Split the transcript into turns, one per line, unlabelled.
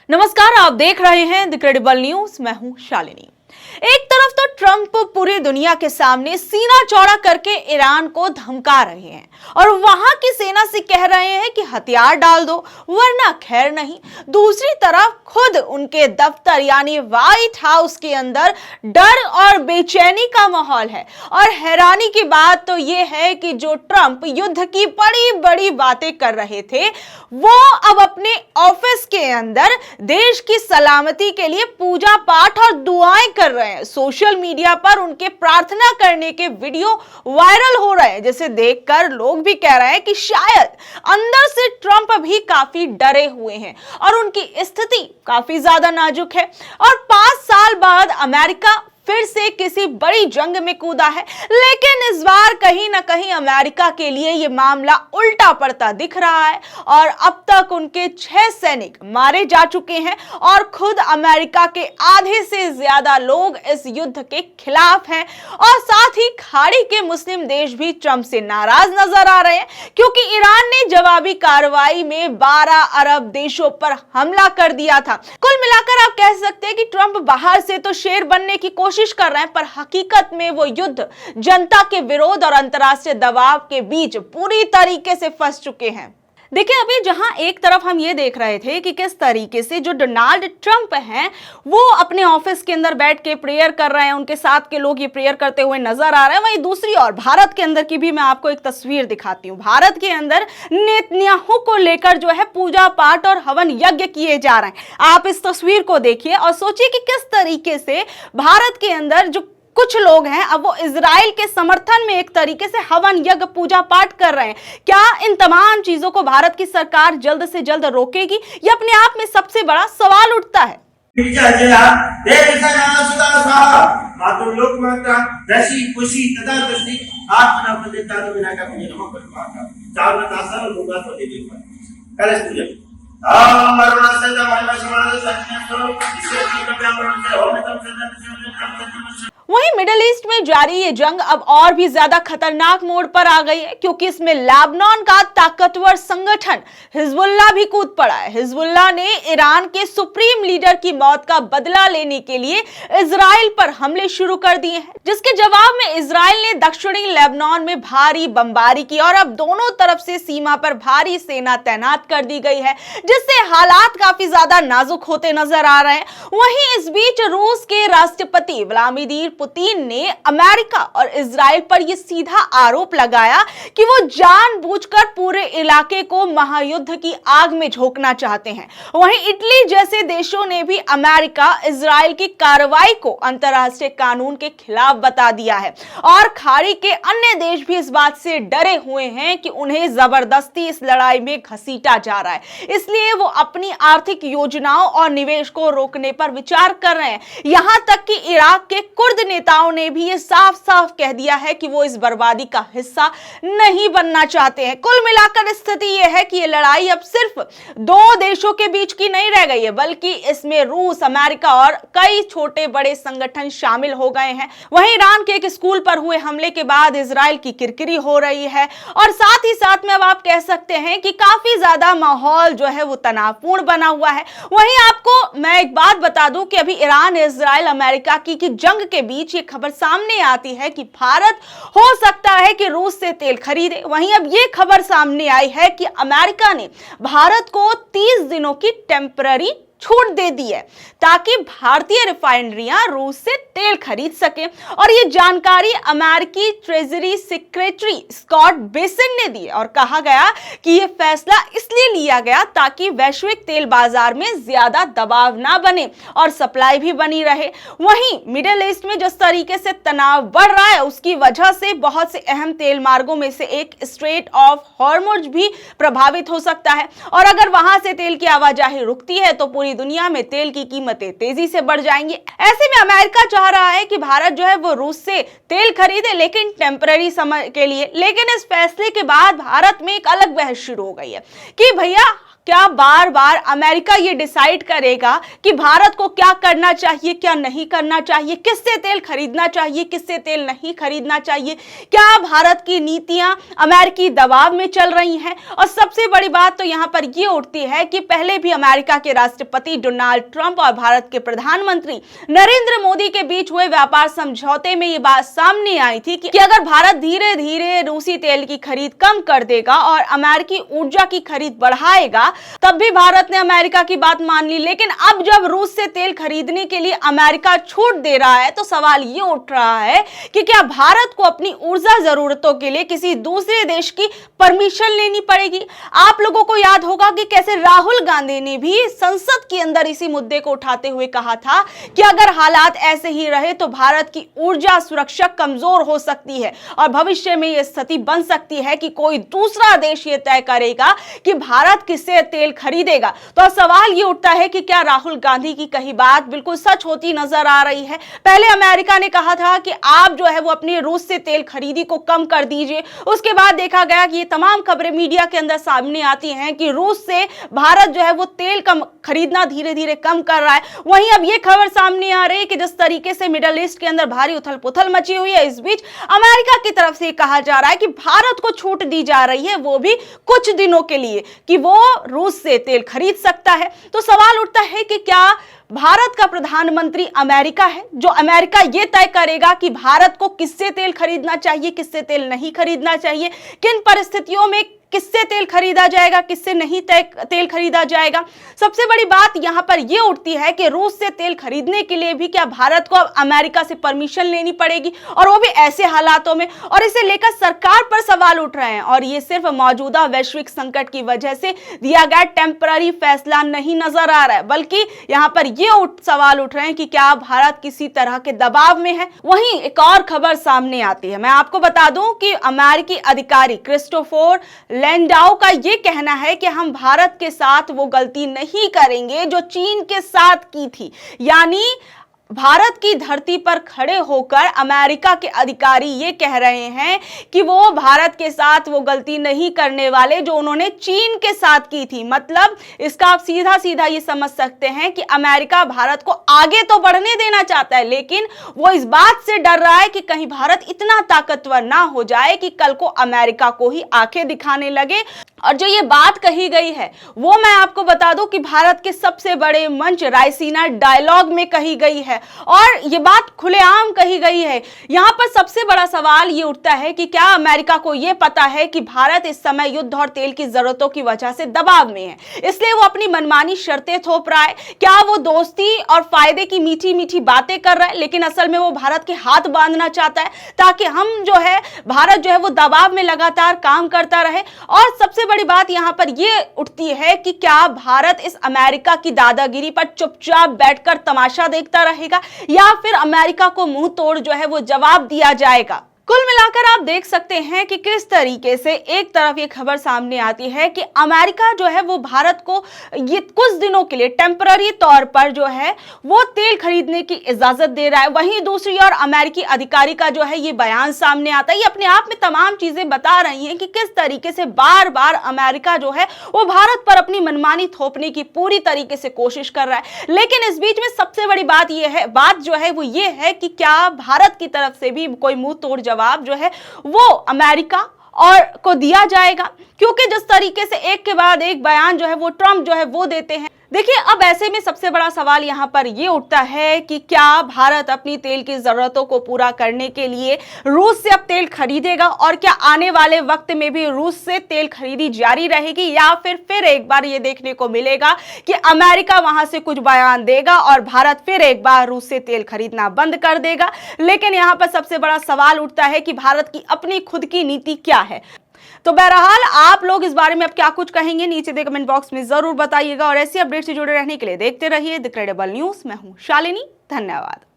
नमस्कार, आप देख रहे हैं द क्रेडिबल न्यूज। मैं हूं शालिनी। एक तरफ तो ट्रंप पूरी दुनिया के सामने सीना चौड़ा करके ईरान को धमका रहे हैं और वहां की सेना से कह रहे हैं कि हथियार डाल दो वरना खैर नहीं। दूसरी तरफ खुद उनके दफ्तर यानी व्हाइट हाउस के अंदर डर और बेचैनी का माहौल है। और हैरानी की बात तो यह है कि जो ट्रंप युद्ध की बड़ी बड़ी बातें कर रहे थे वो अब अपने ऑफिस के अंदर देश की सलामती के लिए पूजा पाठ और दुआएं कर रहे हैं। सोशल मीडिया पर उनके प्रार्थना करने के वीडियो वायरल हो रहे हैं, जिसे देखकर लोग भी कह रहे हैं कि शायद अंदर से ट्रंप भी काफी डरे हुए हैं और उनकी स्थिति काफी ज्यादा नाजुक है। और 5 साल बाद अमेरिका फिर से किसी बड़ी जंग में कूदा है, लेकिन इस बार कहीं ना कहीं अमेरिका के लिए यह मामला उल्टा पड़ता दिख रहा है। और अब तक उनके 6 सैनिक मारे जा चुके हैं और खुद अमेरिका के आधे से ज्यादा लोग इस युद्ध के खिलाफ हैं। और साथ ही खाड़ी के मुस्लिम देश भी ट्रंप से नाराज नजर आ रहे हैं, क्योंकि ईरान ने जवाबी कार्रवाई में 12 अरब देशों पर हमला कर दिया था। कुल मिलाकर आप कह सकते हैं कि ट्रंप बाहर से तो शेर बनने की कोशिश कर रहे हैं, पर हकीकत में वो युद्ध जनता के विरोध और अंतर्राष्ट्रीय दबाव के बीच पूरी तरीके से फंस चुके हैं। देखिए, अभी जहां एक तरफ हम ये देख रहे थे कि किस तरीके से जो डोनाल्ड ट्रंप हैं वो अपने ऑफिस के अंदर बैठ के प्रेयर कर रहे हैं, उनके साथ के लोग ये प्रेयर करते हुए नजर आ रहे हैं। वहीं दूसरी ओर भारत के अंदर की भी मैं आपको एक तस्वीर दिखाती हूँ। भारत के अंदर नेतन्याहू को लेकर जो है पूजा पाठ और हवन यज्ञ किए जा रहे हैं। आप इस तस्वीर को देखिए और सोचिए कि किस तरीके से भारत के अंदर जो कुछ लोग हैं अब वो इजराइल के समर्थन में एक तरीके से हवन यज्ञ पूजा पाठ कर रहे हैं। क्या इन तमाम चीजों को भारत की सरकार जल्द से जल्द रोकेगी? ये अपने आप में सबसे बड़ा सवाल उठता है। वहीं मिडिल ईस्ट में जारी ये जंग अब और भी ज्यादा खतरनाक मोड़ पर आ गई है, क्योंकि इसमें लेबनान का ताकतवर संगठन हिजबुल्लाह भी कूद पड़ा है। हिजबुल्लाह ने ईरान के सुप्रीम लीडर की मौत का बदला लेने के लिए इजराइल पर हमले शुरू कर दिए हैं, जिसके जवाब में इजराइल ने दक्षिणी लेबनान में भारी बमबारी की और अब दोनों तरफ से सीमा पर भारी सेना तैनात कर दी गई है, जिससे हालात काफी ज्यादा नाजुक होते नजर आ रहे हैं। वहीं इस बीच रूस के राष्ट्रपति व्लादिमीर पुतिन ने अमेरिका और इजराइल पर यह सीधा आरोप लगाया कि वो जानबूझकर पूरे इलाके को महायुद्ध की आग में झोंकना चाहते हैं। वहीं इटली जैसे देशों ने भी अमेरिका इजराइल की कार्रवाई को अंतर्राष्ट्रीय कानून के खिलाफ बता दिया है और खाड़ी के अन्य देश भी इस बात से डरे हुए हैं कि उन्हें जबरदस्ती इस लड़ाई में घसीटा जा रहा है, इसलिए वो अपनी आर्थिक योजनाओं और निवेश को रोकने पर विचार कर रहे हैं। यहां तक कि इराक के कुर्द नेताओं ने भी ये साफ साफ कह दिया है कि वो इस बर्बादी का हिस्सा नहीं बनना चाहते हैं। कुल मिलाकर स्थिति यह है कि ये लड़ाई अब सिर्फ 2 देशों के बीच की नहीं रह गई है, बल्कि इसमें रूस, अमेरिका और कई छोटे बड़े संगठन शामिल हो गए हैं। वहीं ईरान के एक स्कूल पर हुए हमले के बाद इजराइल की किरकिरी हो रही है और साथ ही साथ में अब आप कह सकते हैं कि काफी ज्यादा माहौल जो है वो तनावपूर्ण बना हुआ है। वहीं आपको मैं एक बात बता दूं कि अभी ईरान, इजराइल, अमेरिका की जंग के बीच ये खबर सामने आती है कि भारत हो सकता है कि रूस से तेल खरीदे। वहीं अब ये खबर सामने आई है कि अमेरिका ने भारत को 30 दिनों की टेम्पररी छूट दे दी है ताकि भारतीय रिफाइनरियां रूस से तेल खरीद सके। और ये जानकारी अमेरिकी ट्रेजरी सेक्रेटरी स्कॉट बेसेंट ने दी और कहा गया कि ये फैसला इसलिए लिया गया ताकि वैश्विक तेल बाजार में ज्यादा दबाव ना बने और सप्लाई भी बनी रहे। वहीं मिडिल ईस्ट में जिस तरीके से तनाव बढ़ रहा है उसकी वजह से बहुत से अहम तेल मार्गों में से एक स्ट्रेट ऑफ हॉर्मुज भी प्रभावित हो सकता है और अगर वहां से तेल की आवाजाही रुकती है तो पूरी दुनिया में तेल की कीमतें तेजी से बढ़ जाएंगी। ऐसे में अमेरिका चाह रहा है कि भारत जो है वो रूस से तेल खरीदे, लेकिन टेम्पररी समय के लिए। लेकिन इस फैसले के बाद भारत में एक अलग बहस शुरू हो गई है कि भैया क्या बार बार अमेरिका ये डिसाइड करेगा कि भारत को क्या करना चाहिए, क्या नहीं करना चाहिए, किससे तेल खरीदना चाहिए, किससे तेल नहीं खरीदना चाहिए? क्या भारत की नीतियां अमेरिकी दबाव में चल रही हैं? और सबसे बड़ी बात तो यहां पर यह उठती है कि पहले भी अमेरिका के राष्ट्रपति डोनाल्ड ट्रंप और भारत के प्रधानमंत्री नरेंद्र मोदी के बीच हुए व्यापार समझौते में ये बात सामने आई थी कि अगर भारत धीरे धीरे रूसी तेल की खरीद कम कर देगा और अमेरिकी ऊर्जा की खरीद बढ़ाएगा, तब भी भारत ने अमेरिका की बात मान ली। लेकिन अब जब रूस से तेल खरीदने के लिए अमेरिका छूट दे रहा है, तो सवाल ये उठ रहा है कि क्या भारत को अपनी ऊर्जा जरूरतों के लिए किसी दूसरे देश की परमिशन लेनी पड़ेगी? आप लोगों को याद होगा कि कैसे राहुल गांधी ने भी संसद के अंदर इसी मुद्दे को उठाते हुए कहा था कि अगर हालात ऐसे ही रहे तो भारत की ऊर्जा सुरक्षा कमजोर हो सकती है और भविष्य में यह स्थिति बन सकती है कि कोई दूसरा देश यह तय करेगा कि भारत किससे तेल खरीदेगा। तो सवाल ये उठता है कि क्या राहुल गांधी की कही बात बिल्कुल सच होती नजर आ रही है? पहले अमेरिका ने कहा था कि आप जो है वो अपनी रूस से तेल खरीदी को कम कर दीजिए। उसके बाद देखा गया कि ये तमाम खबरें मीडिया के अंदर सामने आती हैं कि रूस से भारत जो है वो तेल कम खरीदना धीरे धीरे कम कर रहा है। वहीं अब ये खबर सामने आ रही है कि जिस तरीके से मिडिल ईस्ट के अंदर भारी उथल पुथल मची हुई है, इस बीच अमेरिका की तरफ से कहा जा रहा है कि भारत को छूट दी जा रही है, वो भी कुछ दिनों के लिए, कि वो रूस से तेल खरीद सकता है। तो सवाल उठता है कि क्या भारत का प्रधानमंत्री अमेरिका है, जो अमेरिका ये तय करेगा कि भारत को किससे तेल खरीदना चाहिए, किससे तेल नहीं खरीदना चाहिए, किन परिस्थितियों में किससे तेल खरीदा जाएगा, किससे नहीं तेल खरीदा जाएगा? सबसे बड़ी बात यहां पर यह उठती है कि रूस से तेल खरीदने के लिए भी क्या भारत को अब अमेरिका से परमिशन लेनी पड़ेगी, और वो भी ऐसे हालातों में? और इसे लेकर सरकार पर सवाल उठ रहे हैं और ये सिर्फ मौजूदा वैश्विक संकट की वजह से दिया गया टेम्पररी फैसला नहीं नजर आ रहा है, बल्कि यहां पर ये सवाल उठ रहे हैं कि क्या भारत किसी तरह के दबाव में है। वहीं एक और खबर सामने आती है। मैं आपको बता दूं कि अमेरिकी अधिकारी क्रिस्टोफर लैंडाउ का यह कहना है कि हम भारत के साथ वो गलती नहीं करेंगे जो चीन के साथ की थी। यानी भारत की धरती पर खड़े होकर अमेरिका के अधिकारी ये कह रहे हैं कि वो भारत के साथ वो गलती नहीं करने वाले जो उन्होंने चीन के साथ की थी। मतलब इसका आप सीधा सीधा ये समझ सकते हैं कि अमेरिका भारत को आगे तो बढ़ने देना चाहता है, लेकिन वो इस बात से डर रहा है कि कहीं भारत इतना ताकतवर ना हो जाए कि कल को अमेरिका को ही आंखें दिखाने लगे। और जो ये बात कही गई है वो मैं आपको बता दूं कि भारत के सबसे बड़े मंच रायसीना डायलॉग में कही गई है और ये बात खुलेआम कही गई है। यहां पर सबसे बड़ा सवाल ये उठता है कि क्या अमेरिका को ये पता है कि भारत इस समय युद्ध और तेल की जरूरतों की वजह से दबाव में है, इसलिए वो अपनी मनमानी शर्तें थोप रहा है? क्या वो दोस्ती और फायदे की मीठी मीठी बातें कर रहा है, लेकिन असल में वो भारत के हाथ बांधना चाहता है ताकि हम जो है भारत जो है वो दबाव में लगातार काम करता रहे? और सबसे बड़ी बात यहां पर यह उठती है कि क्या भारत इस अमेरिका की दादागिरी पर चुपचाप बैठकर तमाशा देखता रहेगा या फिर अमेरिका को मुंह तोड़ जो है वो जवाब दिया जाएगा? कुल मिलाकर आप देख सकते हैं कि किस तरीके से एक तरफ ये खबर सामने आती है कि अमेरिका जो है वो भारत को ये कुछ दिनों के लिए टेम्पररी तौर पर जो है वो तेल खरीदने की इजाजत दे रहा है। वहीं दूसरी ओर अमेरिकी अधिकारी का जो है ये बयान सामने आता है। ये अपने आप में तमाम चीजें बता रही हैं कि किस तरीके से बार बार अमेरिका जो है वो भारत पर अपनी मनमानी थोपने की पूरी तरीके से कोशिश कर रहा है। लेकिन इस बीच में सबसे बड़ी बात जो है वो ये है कि क्या भारत की तरफ से भी कोई मुंह तोड़ जवाब जो है वो अमेरिका और को दिया जाएगा? क्योंकि जिस तरीके से एक के बाद एक बयान जो है वो ट्रंप जो है वो देते हैं। देखिए, अब ऐसे में सबसे बड़ा सवाल यहां पर यह उठता है कि क्या भारत अपनी तेल की जरूरतों को पूरा करने के लिए रूस से अब तेल खरीदेगा और क्या आने वाले वक्त में भी रूस से तेल खरीदी जारी रहेगी, या फिर एक बार ये देखने को मिलेगा कि अमेरिका वहां से कुछ बयान देगा और भारत फिर एक बार रूस से तेल खरीदना बंद कर देगा? लेकिन यहां पर सबसे बड़ा सवाल उठता है कि भारत की अपनी खुद की नीति क्या है। तो बहरहाल आप लोग इस बारे में अब क्या कुछ कहेंगे नीचे दे कमेंट बॉक्स में जरूर बताइएगा और ऐसी अपडेट से जुड़े रहने के लिए देखते रहिए द क्रेडिबल न्यूज। मैं हूं शालिनी, धन्यवाद।